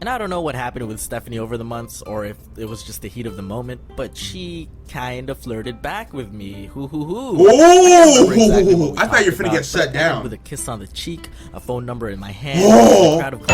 And I don't know what happened with Stephanie over the months, or if it was just the heat of the moment, but she kinda flirted back with me. Hoo hoo hoo. Ooh! I thought you were finna get shut down. With a kiss on the cheek, a phone number in my hand, a crowd of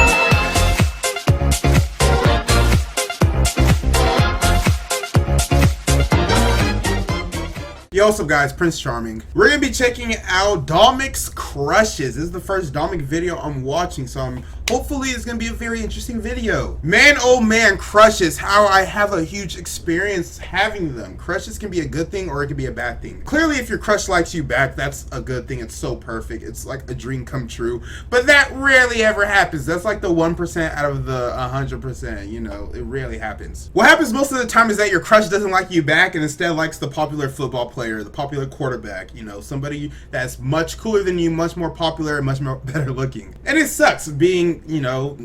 Yo, what's up guys, Prince Charming. We're gonna be checking out Domics crushes. This is the first Domic video I'm watching, so hopefully it's gonna be a very interesting video. Man, oh man, crushes, how I have a huge experience having them. Crushes can be a good thing or it can be a bad thing. Clearly, if your crush likes you back, that's a good thing. It's so perfect. It's like a dream come true. But that rarely ever happens. That's like the 1% out of the 100%, you know, it rarely happens. What happens most of the time is that your crush doesn't like you back and instead likes the popular football player, the popular quarterback, you know, somebody that's much cooler than you, much more popular, and much more better looking. And it sucks being, you know,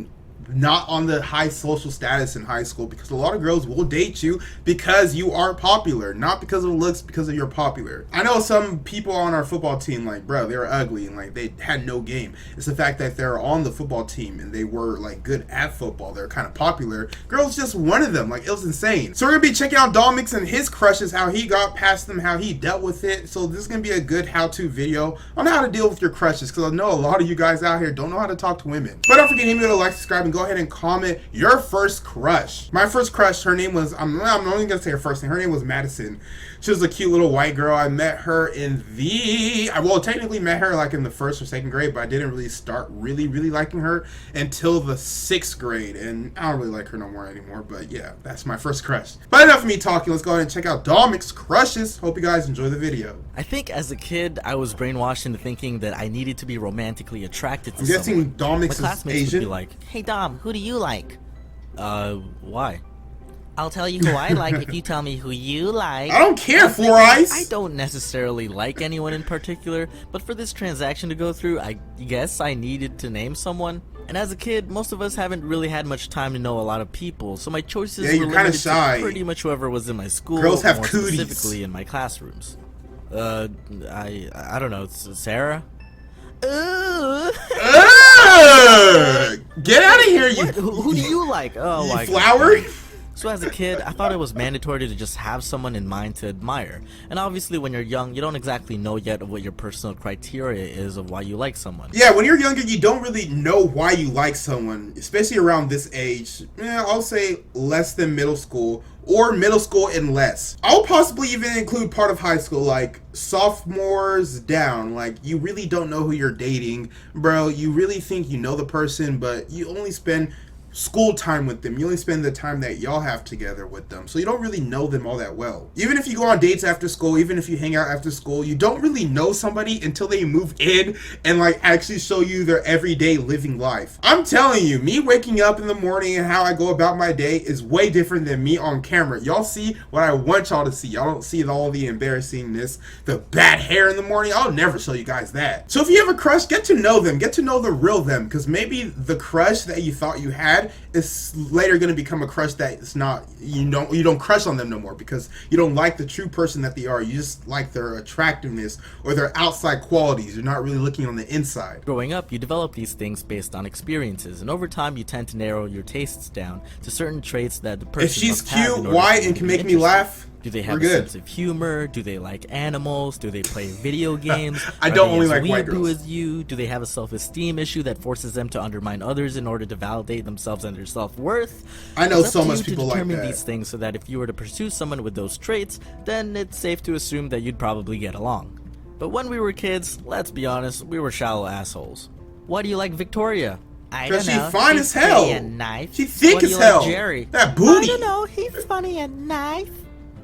not on the high social status in high school, because a lot of girls will date you because you are popular, not because of looks, because of you're popular. I know some people on our football team, like, bro, they were ugly and like they had no game. It's the fact that they're on the football team and they were like good at football, they're kind of popular. Girls just wanted them, like it was insane. So we're gonna be checking out Domics and his crushes, how he got past them, how he dealt with it. So this is gonna be a good how-to video on how to deal with your crushes, because I know a lot of you guys out here don't know how to talk to women. But don't forget, hit me with a like, subscribe, and go ahead and comment your first crush. My first crush, her name was, I'm only gonna say her first name. Her name was Madison. She was a cute little white girl. I met her in well, technically met her like in the 1st or 2nd grade, but I didn't really start really liking her until the 6th grade, and I don't really like her no more anymore. But yeah, that's my first crush. But enough of me talking. Let's go ahead and check out Domics crushes. Hope you guys enjoy the video. I think as a kid, I was brainwashed into thinking that I needed to be romantically attracted to someone. I'm guessing Domics is Asian. Would be like, hey Dom, who do you like? Why? I'll tell you who I like if you tell me who you like. I don't care, Four Eyes. I don't necessarily like anyone in particular, but for this transaction to go through, I guess I needed to name someone. And as a kid, most of us haven't really had much time to know a lot of people, so my choices were limited to pretty much whoever was in my school. Girls have more cooties. Specifically in my classrooms. I don't know, Sarah? Get out of here, you. Who do you like? Oh, you my flower. God. So as a kid, I thought it was mandatory to just have someone in mind to admire. And obviously when you're young, you don't exactly know yet what your personal criteria is of why you like someone. Yeah, when you're younger, you don't really know why you like someone, especially around this age. I'll say less than middle school, or middle school and less. I'll possibly even include part of high school, like sophomores down. Like, you really don't know who you're dating, bro. You really think you know the person, but you only spend school time with them. You only spend the time that y'all have together with them, so you don't really know them all that well. Even if you go on dates after school, even if you hang out after school, you don't really know somebody until they move in and like actually show you their everyday living life. I'm telling you, me waking up in the morning and how I go about my day is way different than me on camera. Y'all see what I want y'all to see. Y'all don't see all the embarrassingness, the bad hair in the morning. I'll never show you guys that. So if you have a crush, get to know them, get to know the real them, because maybe the crush that you thought you had is later going to become a crush that it's not. You don't crush on them no more, because you don't like the true person that they are. You just like their attractiveness or their outside qualities. You're not really looking on the inside. Growing up, you develop these things based on experiences, and over time you tend to narrow your tastes down to certain traits that the person if she's must have cute, white, and can make me laugh, do they have a sense of humor? Do they like animals? Do they play video games? I don't only like white girls. As you? Do they have a self-esteem issue that forces them to undermine others in order to validate themselves and their self-worth? I know so much people like that. Determine these things so that if you were to pursue someone with those traits, then it's safe to assume that you'd probably get along. But when we were kids, let's be honest, we were shallow assholes. Why do you like Victoria? I don't know. She's fine as hell. She's thick as hell. Like Jerry? That booty. I don't know. He's funny and nice.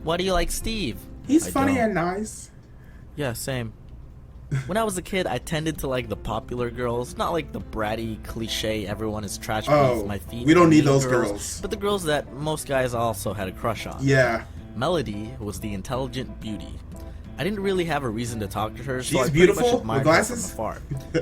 Why do you like Steve? He's funny and nice. Yeah, same. When I was a kid, I tended to like the popular girls, not like the bratty cliche everyone is trash beneath my feet. We don't need those girls. But the girls that most guys also had a crush on. Yeah. Melody was the intelligent beauty. I didn't really have a reason to talk to her, so She's I pretty much beautiful admired with her from glasses? afar.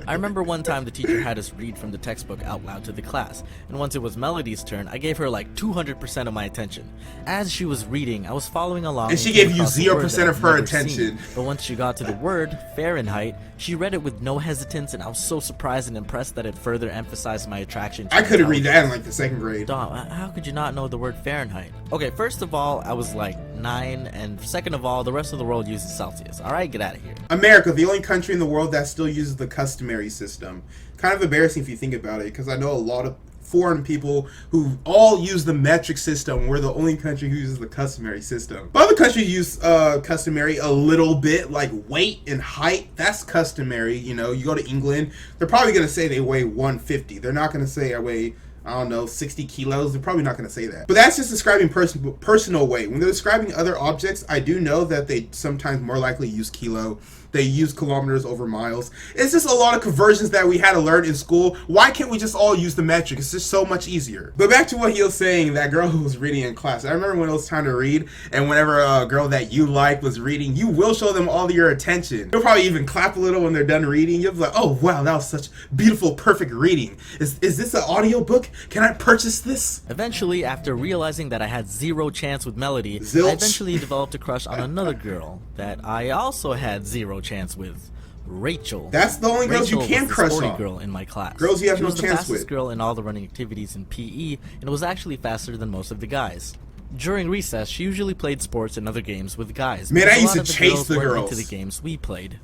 I remember one time the teacher had us read from the textbook out loud to the class, and once it was Melody's turn, I gave her like 200% of my attention. As she was reading, I was following along, And she came gave you across a word 0% that of I'd her never attention. seen. But once she got to the word Fahrenheit, she read it with no hesitance, and I was so surprised and impressed that it further emphasized my attraction to I couldn't read that in intelligence. like the 2nd grade. Dom, how could you not know the word Fahrenheit? Okay, first of all, I was like 9, and second of all, the rest of the world uses Celsius. Alright, get out of here. America, the only country in the world that still uses the customary system. Kind of embarrassing if you think about it, because I know a lot of foreign people who all use the metric system. We're the only country who uses the customary system. But other countries use customary a little bit, like weight and height. That's customary. You know, you go to England, they're probably going to say they weigh 150. They're not going to say I weigh, I don't know, 60 kilos. They're probably not going to say that. But that's just describing personal weight. When they're describing other objects, I do know that they sometimes more likely use kilo. They use kilometers over miles. It's just a lot of conversions that we had to learn in school. Why can't we just all use the metric? It's just so much easier. But back to what he was saying, that girl who was reading in class. I remember when it was time to read, and whenever a girl that you like was reading, you will show them all of your attention. You'll probably even clap a little when they're done reading. You'll be like, oh wow, that was such beautiful, perfect reading. Is this an audio book? Can I purchase this? Eventually, after realizing that I had zero chance with Melody, Zilch. I eventually developed a crush on another girl that I also had zero chance with. Rachel. That's the only girls you Rachel can was the crush sporty on. girl in my class. Girls you have she no was the chance fastest with. girl in all the running activities in PE, and was actually faster than most of the guys. During recess, she usually played sports and other games with guys. Man, because I a used lot to of chase girls the weren't girls. into the games we played.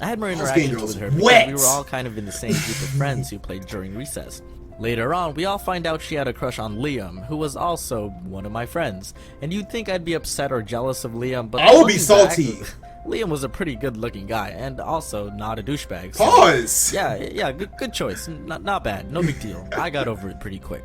I had more was getting interactions with her girls because wet. we were all kind of in the same group of friends who played during recess. Later on, we all find out she had a crush on Liam, who was also one of my friends. And you'd think I'd be upset or jealous of Liam, but I would be looking salty. back, Liam was a pretty good-looking guy, and also not a douchebag. So Pause. yeah, good choice. Not bad, no big deal. I got over it pretty quick.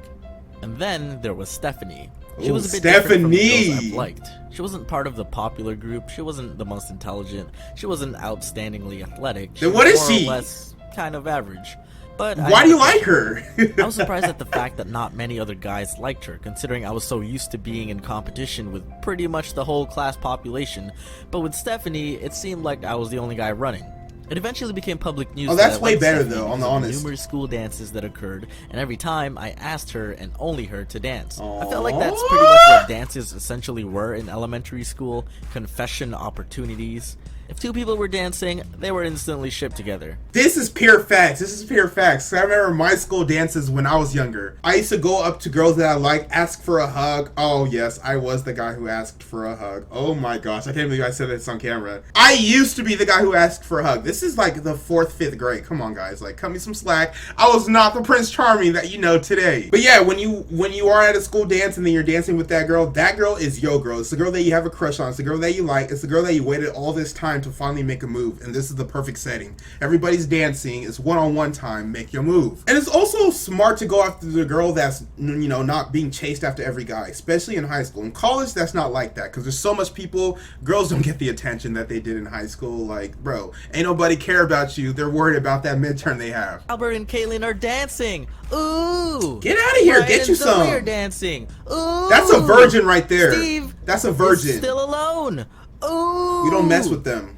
And then there was Stephanie. She Ooh, was a bit different from the girls Stephanie. I've liked. She wasn't part of the popular group. She wasn't the most intelligent. She wasn't outstandingly athletic. Then what is was she? More or less kind of average. But Why do you like her? I was surprised at the fact that not many other guys liked her, considering I was so used to being in competition with pretty much the whole class population. But with Stephanie, it seemed like I was the only guy running. It eventually became public news. Oh, that's that I way liked better, Stephanie though, on because the of honest. numerous school dances that occurred, and every time I asked her and only her to dance. I felt like that's pretty much what dances essentially were in elementary school: confession opportunities. If two people were dancing, they were instantly shipped together. This is pure facts. This is pure facts. I remember my school dances when I was younger. I used to go up to girls that I liked, ask for a hug. Oh yes, I was the guy who asked for a hug. Oh my gosh, I can't believe I said this on camera. I used to be the guy who asked for a hug. This is like the 4th, 5th grade. Come on guys, like cut me some slack. I was not the Prince Charming that you know today. But yeah, when you are at a school dance and then you're dancing with that girl is your girl. It's the girl that you have a crush on. It's the girl that you like. It's the girl that you waited all this time to finally make a move, and this is the perfect setting. Everybody's dancing. It's one-on-one time. Make your move. And it's also smart to go after the girl that's, you know, not being chased after every guy, especially in high school. In college, that's not like that because there's so much people. Girls don't get the attention that they did in high school. Like, bro, ain't nobody care about you. They're worried about that midterm they have. Albert and Caitlin are dancing. Ooh! Get out of here. Ryan Get you and Zoe are some. dancing. Ooh! That's a virgin right there. Steve That's a is virgin. still alone. Ooh! We don't mess with them.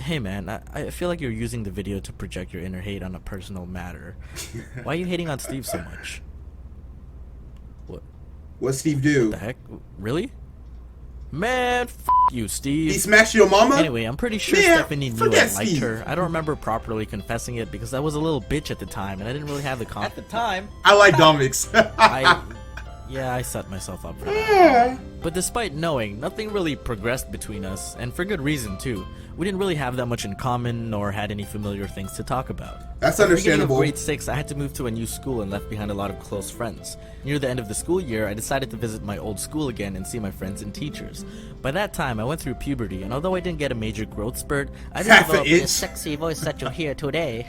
Hey man, I feel like you're using the video to project your inner hate on a personal matter. Why are you hating on Steve so much? What's Steve do? The heck? Really? Man, you, Steve. He smashed your mama? Anyway, I'm pretty sure Man, Stephanie knew I forget liked Steve. her. I don't remember properly confessing it because I was a little bitch at the time and I didn't really have the confidence. At the time, I like Domics. I set myself up for that. But despite knowing, nothing really progressed between us, and for good reason too. We didn't really have that much in common, nor had any familiar things to talk about. That's At the beginning of understandable. grade 6, I had to move to a new school and left behind a lot of close friends. Near the end of the school year, I decided to visit my old school again and see my friends and teachers. By that time, I went through puberty, and although I didn't get a major growth spurt, I did Half develop an the inch. sexy voice that you hear today.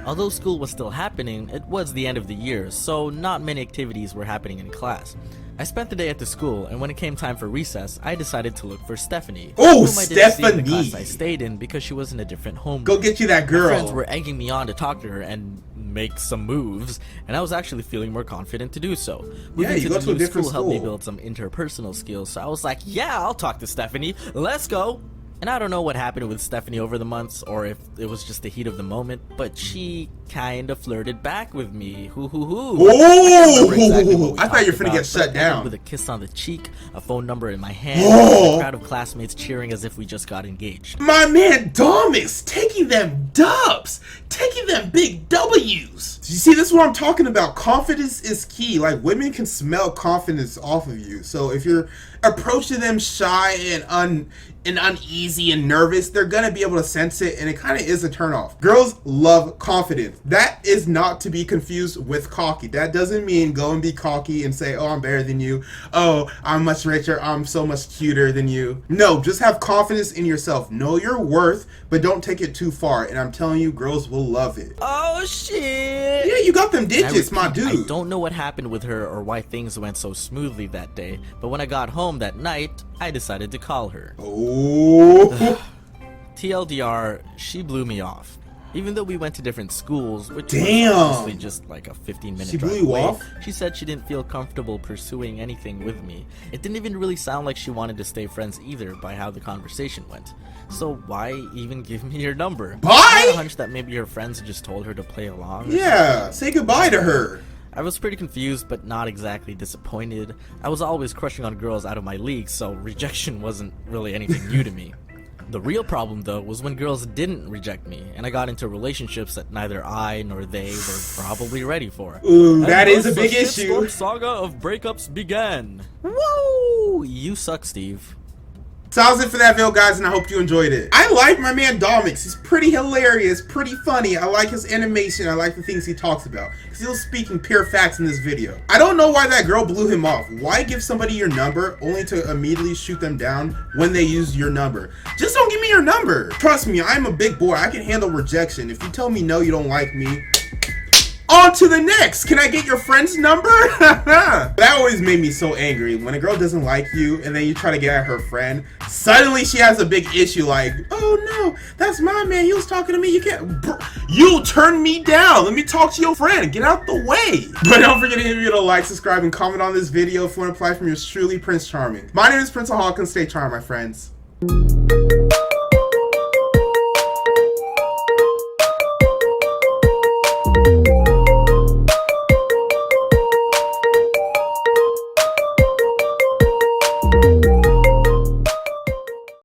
Although school was still happening, it was the end of the year, so not many activities were happening in class. I spent the day at the school, and when it came time for recess, I decided to look for Stephanie. Oh, whom I didn't see in the Stephanie. class I stayed in because she was in a different home. Go get you that My friends girl. were egging me on to talk to her and make some moves, and I was actually feeling more confident to do so. Moving you to go the to a new different school helped me school. build some interpersonal skills, so I was like, yeah, I'll talk to Stephanie. Let's go. And I don't know what happened with Stephanie over the months, or if it was just the heat of the moment, but she kinda flirted back with me. Hoo hoo hoo. Oh! I thought you were finna get shut down. With a kiss on the cheek, a phone number in my hand, and a crowd of classmates cheering as if we just got engaged. My man Domics taking them dubs, taking them big W's. You see, this is what I'm talking about. Confidence is key. Like, women can smell confidence off of you. So if you're approaching them shy and uneasy and nervous, they're gonna be able to sense it, and it kind of is a turnoff. Girls love confidence. That is not to be confused with cocky. That doesn't mean go and be cocky and say, oh, I'm better than you. Oh, I'm much richer. I'm so much cuter than you. No, just have confidence in yourself. Know your worth, but don't take it too far. And I'm telling you, girls will love it. Oh, shit. Yeah, you got them digits, my dude. I don't know what happened with her or why things went so smoothly that day, but when I got home that night, I decided to call her. Oh. TLDR, she blew me off. Even though we went to different schools, which Damn. was honestly just like a 15-minute She drive blew you away, off? she said she didn't feel comfortable pursuing anything with me. It didn't even really sound like she wanted to stay friends either by how the conversation went. So why even give me your number? Bye? I had a hunch that maybe her friends just told her to play along. Yeah, say goodbye to her. I was pretty confused, but not exactly disappointed. I was always crushing on girls out of my league, so rejection wasn't really anything new to me. The real problem, though, was when girls didn't reject me, and I got into relationships that neither I nor they were probably ready for. Ooh, that is a big issue. The saga of breakups began. Woo! You suck, Steve. So that was it for that video, guys, and I hope you enjoyed it. I like my man Domics. He's pretty hilarious, pretty funny. I like his animation. I like the things he talks about. He was speaking pure facts in this video. I don't know why that girl blew him off. Why give somebody your number only to immediately shoot them down when they use your number? Just don't give me your number. Trust me, I'm a big boy. I can handle rejection. If you tell me no, you don't like me, on to the next. Can I get your friend's number? That always made me so angry. When a girl doesn't like you and then you try to get at her friend, suddenly she has a big issue like, oh no, that's my man. He was talking to me. You can't. You turn me down. Let me talk to your friend. Get out the way. But don't forget to give me a like, subscribe, and comment on this video if you want to apply from yours truly, Prince Charming. My name is Prince Ohakam. Stay charmed, my friends.